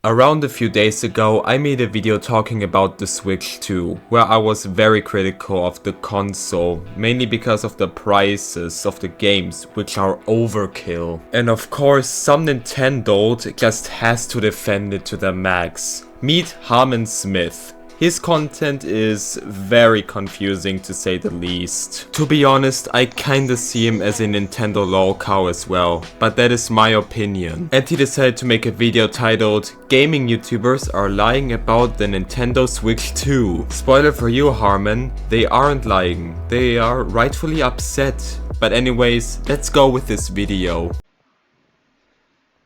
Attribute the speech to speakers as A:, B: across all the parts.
A: Around a few days ago, I made a video talking about the Switch 2, where I was very critical of the console, mainly because of the prices of the games, which are overkill. And of course, some Nintendo just has to defend it to the max. Meet Harman Smith. His content is very confusing to say the least. To be honest, I kinda see him as a Nintendo lol cow as well, but that is my opinion. And he decided to make a video titled "Gaming YouTubers are lying about the Nintendo Switch 2. Spoiler for you, Harman, they aren't lying, they are rightfully upset. But anyways, let's go with this video.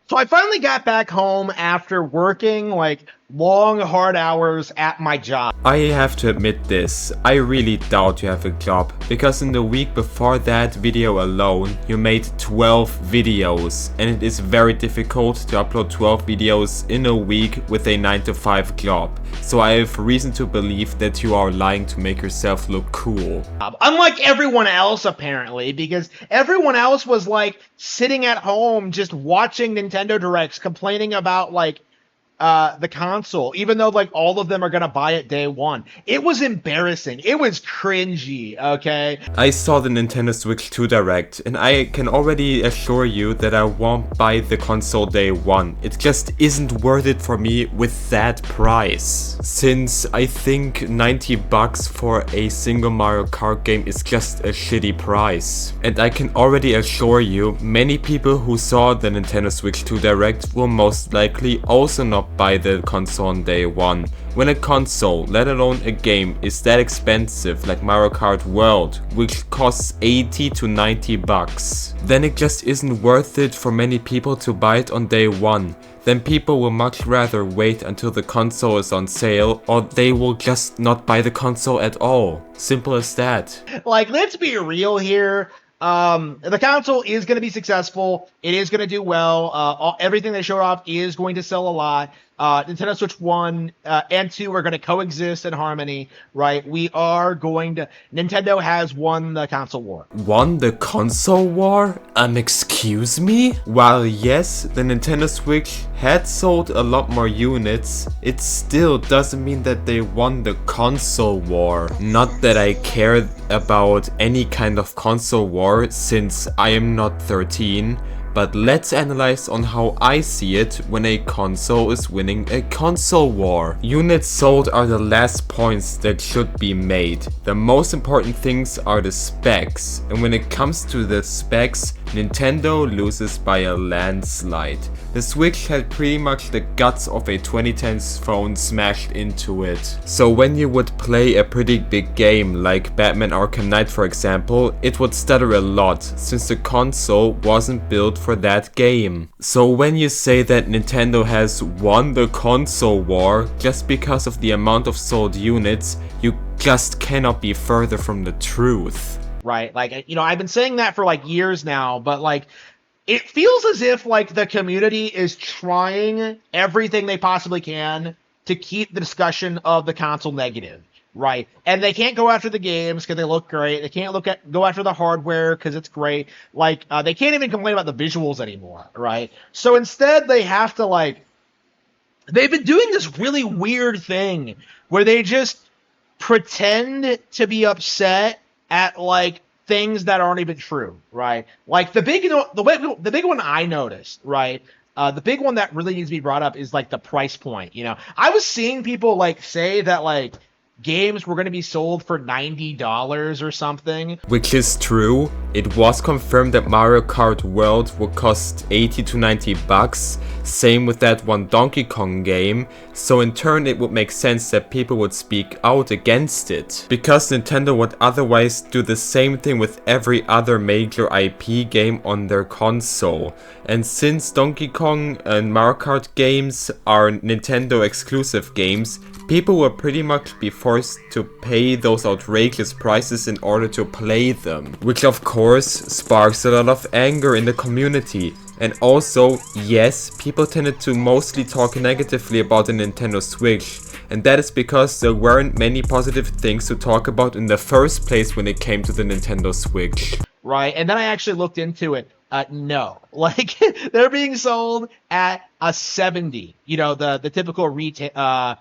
B: So I finally got back home after working long, hard hours at my job.
A: I have to admit this, I really doubt you have a job, because in the week before that video alone, you made 12 videos, and it is very difficult to upload 12 videos in a week with a 9 to 5 job. So I have reason to believe that you are lying to make yourself look cool.
B: Unlike everyone else apparently, because everyone else was sitting at home just watching Nintendo Directs complaining about the console, even though all of them are gonna buy it day one. It was embarrassing. It was cringy, okay?
A: I saw the Nintendo Switch 2 Direct, and I can already assure you that I won't buy the console day one. It just isn't worth it for me with that price. Since I think 90 bucks for a single Mario Kart game is just a shitty price. And I can already assure you, many people who saw the Nintendo Switch 2 Direct will most likely also not buy the console on day one. When a console, let alone a game, is that expensive like Mario Kart World, which costs 80 to 90 bucks, then it just isn't worth it for many people to buy it on day one. Then people will much rather wait until the console is on sale, or they will just not buy the console at all. Simple as that.
B: Let's be real here. The console is going to be successful. It is going to do well. Everything they showed off is going to sell a lot. Nintendo Switch 1 and 2 are going to coexist in harmony, right? Nintendo has won the console war.
A: Won the console war? Excuse me? While yes, the Nintendo Switch had sold a lot more units, it still doesn't mean that they won the console war. Not that I care about any kind of console war, since I am not 13. But let's analyze on how I see it when a console is winning a console war. Units sold are the last points that should be made. The most important things are the specs, and when it comes to the specs, Nintendo loses by a landslide. The Switch had pretty much the guts of a 2010s phone smashed into it. So when you would play a pretty big game like Batman Arkham Knight for example, it would stutter a lot since the console wasn't built for that game. So when you say that Nintendo has won the console war just because of the amount of sold units, you just cannot be further from the truth.
B: Right, I've been saying that for years now, but it feels as if the community is trying everything they possibly can to keep the discussion of the console negative, right? And they can't go after the games because they look great. They can't go after the hardware because it's great. They can't even complain about the visuals anymore, right? So instead, they have to they've been doing this really weird thing where they just pretend to be upset at things that aren't even true, right? The big one I noticed, right? The big one that really needs to be brought up is the price point. I was seeing people say that games were going to be sold for $90 or something.
A: Which is true. It was confirmed that Mario Kart World would cost 80 to 90 bucks. Same with that one Donkey Kong game. So in turn it would make sense that people would speak out against it. Because Nintendo would otherwise do the same thing with every other major IP game on their console. And since Donkey Kong and Mario Kart games are Nintendo exclusive games, people will pretty much be forced to pay those outrageous prices in order to play them. Which of course sparks a lot of anger in the community. And also, yes, people tended to mostly talk negatively about the Nintendo Switch. And that is because there weren't many positive things to talk about in the first place when it came to the Nintendo Switch.
B: Right, and then I actually looked into it. No. Like, they're being sold at a 70. You know, the typical retail,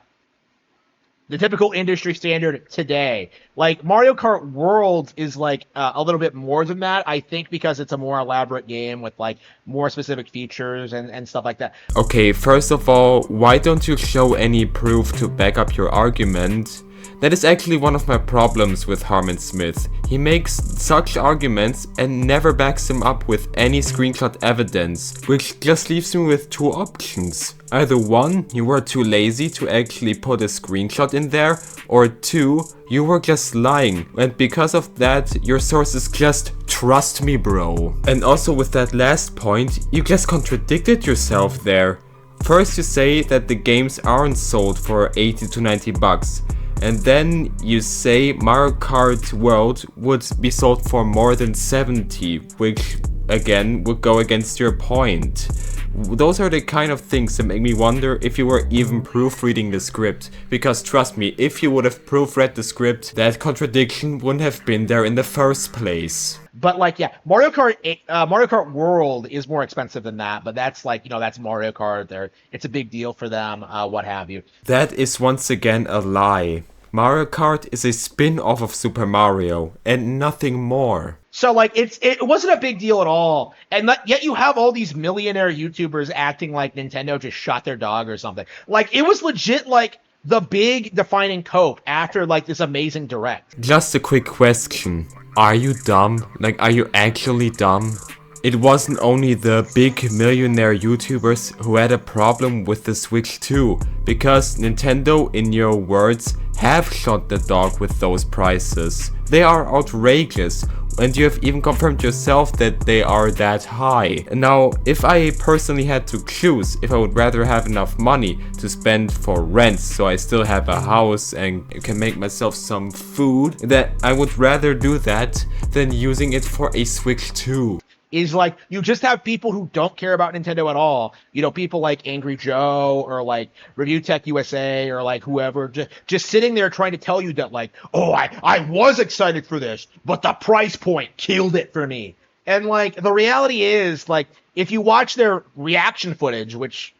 B: the typical industry standard today. Like Mario Kart World is like a little bit more than that, I think, because it's a more elaborate game with like more specific features and stuff like that.
A: Okay, first of all, why don't you show any proof to back up your argument? That is actually one of my problems with Harman Smith. He makes such arguments and never backs them up with any screenshot evidence, which just leaves me with two options. Either one, you were too lazy to actually put a screenshot in there, or two, you were just lying, and because of that, your sources just trust me, bro. And also with that last point, you just contradicted yourself there. First you say that the games aren't sold for 80 to 90 bucks. And then you say Mario Kart World would be sold for more than 70, which again would go against your point. Those are the kind of things that make me wonder if you were even proofreading the script. Because trust me, if you would have proofread the script, that contradiction wouldn't have been there in the first place.
B: But like, yeah, Mario Kart World is more expensive than that. But that's like, you know, that's Mario Kart. It's a big deal for them, what have you.
A: That is once again a lie. Mario Kart is a spin-off of Super Mario, and nothing more.
B: So like, it wasn't a big deal at all, and yet you have all these millionaire YouTubers acting like Nintendo just shot their dog or something. Like, it was legit like the big defining cope after like this amazing direct.
A: Just a quick question. Are you dumb? Like, are you actually dumb? It wasn't only the big millionaire YouTubers who had a problem with the Switch 2, because Nintendo, in your words, have shot the dog with those prices. They are outrageous, and you have even confirmed yourself that they are that high. Now, if I personally had to choose if I would rather have enough money to spend for rent so I still have a house and can make myself some food, then I would rather do that than using it for a Switch 2.
B: Is like, you just have people who don't care about Nintendo at all. You know, people like Angry Joe or like Review Tech USA or like whoever, just sitting there trying to tell you that like, oh, I was excited for this, but the price point killed it for me. And like, the reality is, like, if you watch their reaction footage, which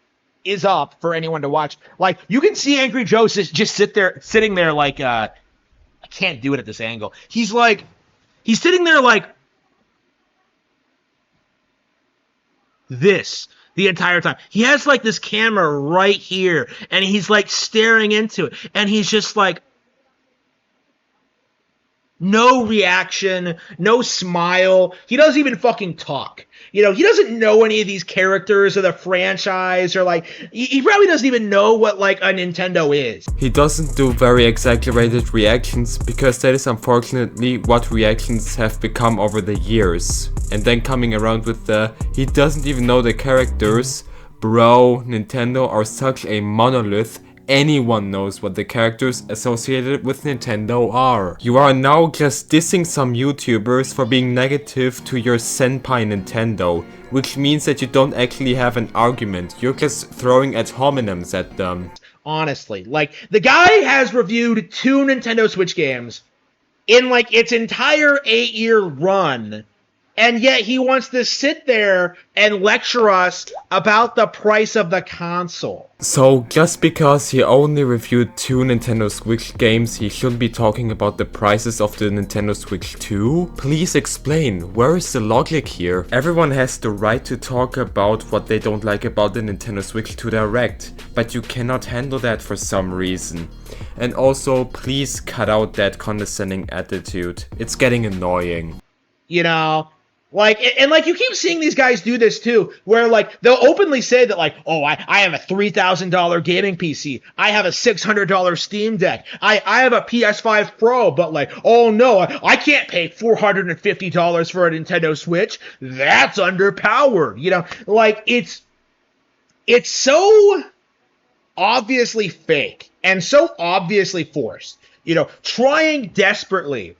B: is up for anyone to watch, like, you can see Angry Joe just sitting there like, I can't do it at this angle. He's sitting there like this the entire time. He has like this camera right here and he's like staring into it and he's just like, no reaction, no smile. He doesn't even fucking talk. You know, he doesn't know any of these characters or the franchise, or like, he probably doesn't even know what like a Nintendo is.
A: He doesn't do very exaggerated reactions, because that is unfortunately what reactions have become over the years. And then coming around with he doesn't even know the characters. Bro, Nintendo are such a monolith. Anyone knows what the characters associated with Nintendo are. You are now just dissing some YouTubers for being negative to your senpai Nintendo, which means that you don't actually have an argument. You're just throwing ad hominems at them.
B: Honestly, like, the guy has reviewed 2 Nintendo Switch games in like its entire 8-year run. And yet he wants to sit there and lecture us about the price of the console.
A: So just because he only reviewed 2 Nintendo Switch games, he shouldn't be talking about the prices of the Nintendo Switch 2? Please explain, where is the logic here? Everyone has the right to talk about what they don't like about the Nintendo Switch 2 Direct, but you cannot handle that for some reason. And also, please cut out that condescending attitude. It's getting annoying.
B: You know? Like, and like, you keep seeing these guys do this too, where like, they'll openly say that like, oh, I have a $3,000 gaming PC. I have a $600 Steam Deck. I have a PS5 Pro, but like, oh no, I can't pay $450 for a Nintendo Switch. That's underpowered. You know, like, it's so obviously fake and so obviously forced, you know, trying desperately,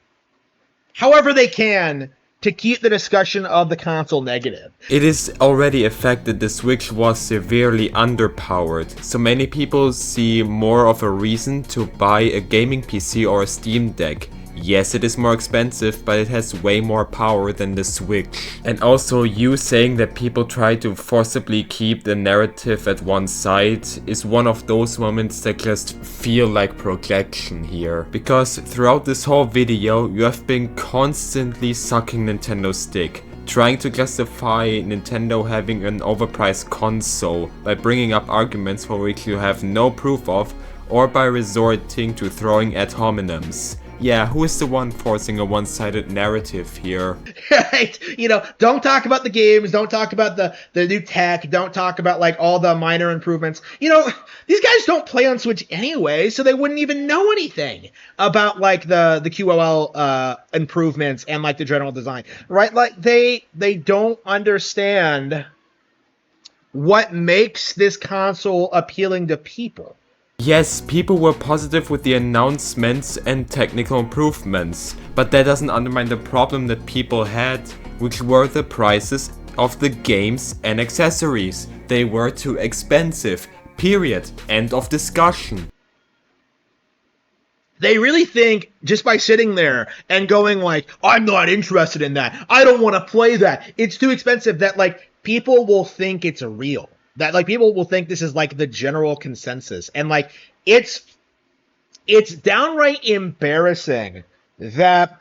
B: however they can, to keep the discussion of the console negative.
A: It is already a fact that the Switch was severely underpowered, so many people see more of a reason to buy a gaming PC or a Steam Deck. yes, it is more expensive, but it has way more power than the Switch. And also, you saying that people try to forcibly keep the narrative at one side is one of those moments that just feel like projection here. Because throughout this whole video, you have been constantly sucking Nintendo's dick, trying to justify Nintendo having an overpriced console by bringing up arguments for which you have no proof of, or by resorting to throwing ad hominems. Yeah, who is the one forcing a one-sided narrative here?
B: Right? You know, don't talk about the games, don't talk about the new tech, don't talk about like all the minor improvements. You know, these guys don't play on Switch anyway, so they wouldn't even know anything about like the QOL improvements and like the general design, right? Like they don't understand what makes this console appealing to people.
A: Yes, people were positive with the announcements and technical improvements, but that doesn't undermine the problem that people had, which were the prices of the games and accessories. They were too expensive. Period. End of discussion.
B: They really think just by sitting there and going like, I'm not interested in that, I don't want to play that, it's too expensive, that like people will think it's real. That like people will think this is like the general consensus, and like it's downright embarrassing that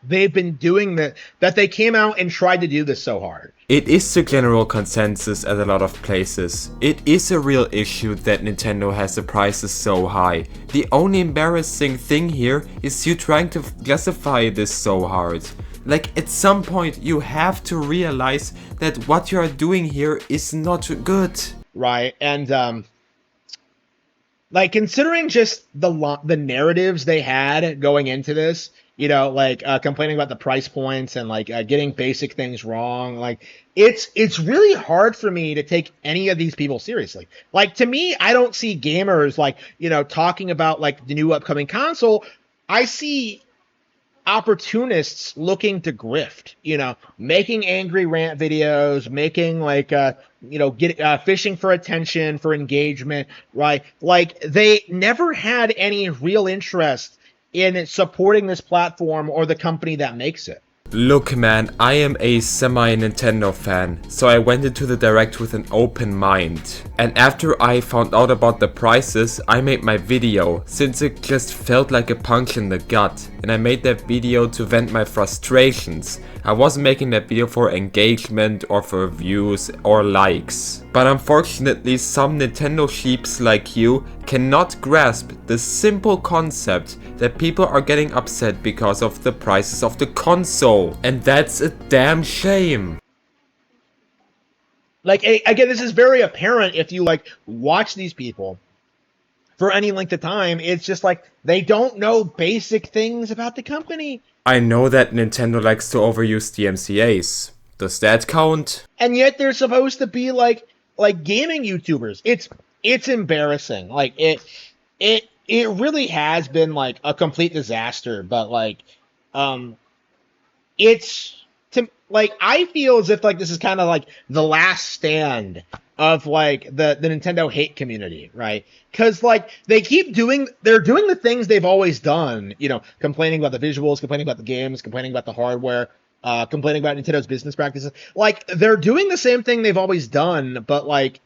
B: they've been doing that they came out and tried to do this so hard.
A: It is the general consensus at a lot of places. It is a real issue that Nintendo has the prices so high. The only embarrassing thing here is you trying to justify this so hard. Like, at some point you have to realize that what you are doing here is not good.
B: Right, and like considering just the narratives they had going into this, you know, like complaining about the price points and like getting basic things wrong, like it's really hard for me to take any of these people seriously. Like, to me, I don't see gamers like, you know, talking about like the new upcoming console. I see opportunists looking to grift, you know, making angry rant videos, making like you know, fishing for attention, for engagement, right? Like, they never had any real interest in supporting this platform or the company that makes it.
A: Look man, I am a semi-Nintendo fan, so I went into the Direct with an open mind. And after I found out about the prices, I made my video, since it just felt like a punch in the gut. And I made that video to vent my frustrations. I wasn't making that video for engagement or for views or likes. But unfortunately, some Nintendo sheeps like you cannot grasp the simple concept that people are getting upset because of the prices of the console. And that's a damn shame.
B: Like, again, this is very apparent if you like watch these people for any length of time. It's just like they don't know basic things about the company.
A: I know that Nintendo likes to overuse DMCAs. Does that count?
B: And yet they're supposed to be like gaming YouTubers. It's embarrassing. Like, it really has been like a complete disaster. But like, I feel as if like this is kind of like the last stand of like the Nintendo hate community, right? Because like they're doing the things they've always done, you know, complaining about the visuals, complaining about the games, complaining about the hardware, complaining about Nintendo's business practices. Like, they're doing the same thing they've always done, but like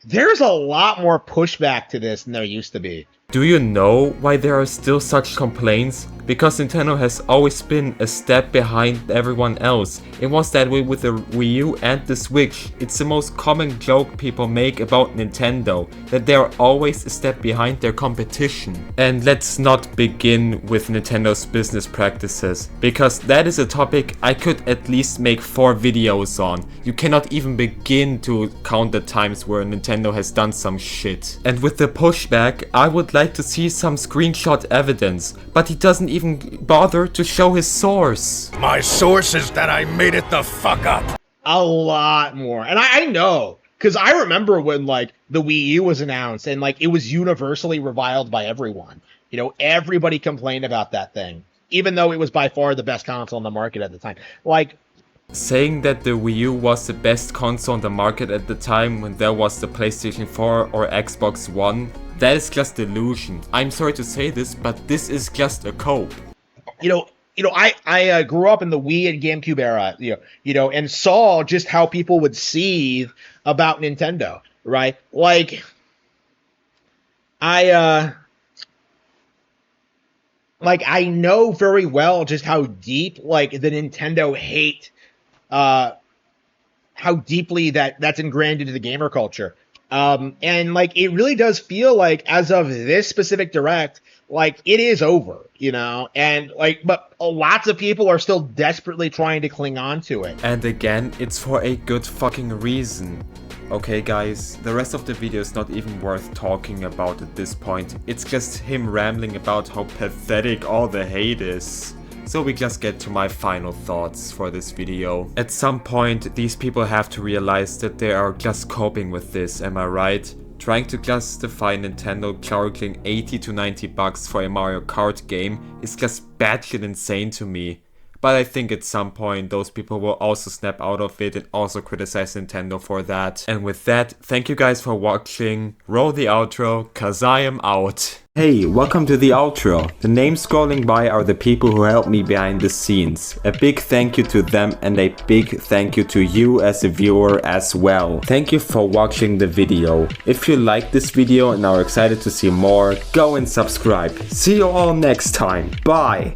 B: there's a lot more pushback to this than there used to be.
A: Do you know why there are still such complaints? Because Nintendo has always been a step behind everyone else. It was that way with the Wii U and the Switch. It's the most common joke people make about Nintendo, that they are always a step behind their competition. And let's not begin with Nintendo's business practices, because that is a topic I could at least make 4 videos on. You cannot even begin to count the times where Nintendo has done some shit. And with the pushback, I would like to see some screenshot evidence, but he doesn't even bother to show his source.
C: My source is that I made it the fuck up.
B: A lot more. And I know, because I remember when like the Wii U was announced and like it was universally reviled by everyone. You know, everybody complained about that thing, even though it was by far the best console on the market at the time. Like,
A: saying that the Wii U was the best console on the market at the time when there was the PlayStation 4 or Xbox One, that is just delusion. I'm sorry to say this, but this is just a cope.
B: I grew up in the Wii and GameCube era, and saw just how people would seethe about Nintendo, right? Like, I know very well just how deep, like, the Nintendo hate, how deeply that's ingrained into the gamer culture. And like, it really does feel like, as of this specific direct, like, it is over, and like, but lots of people are still desperately trying to cling on to it.
A: And again, it's for a good fucking reason. Okay guys, the rest of the video is not even worth talking about at this point. It's just him rambling about how pathetic all the hate is. So we just get to my final thoughts for this video. At some point, these people have to realize that they are just coping with this, am I right? Trying to justify Nintendo charging 80 to 90 bucks for a Mario Kart game is just batshit insane to me. But I think at some point those people will also snap out of it and also criticize Nintendo for that. And with that, thank you guys for watching. Roll the outro, cause I am out. Hey, welcome to the outro. The names scrolling by are the people who helped me behind the scenes. A big thank you to them and a big thank you to you as a viewer as well. Thank you for watching the video. If you liked this video and are excited to see more, go and subscribe. See you all next time. Bye!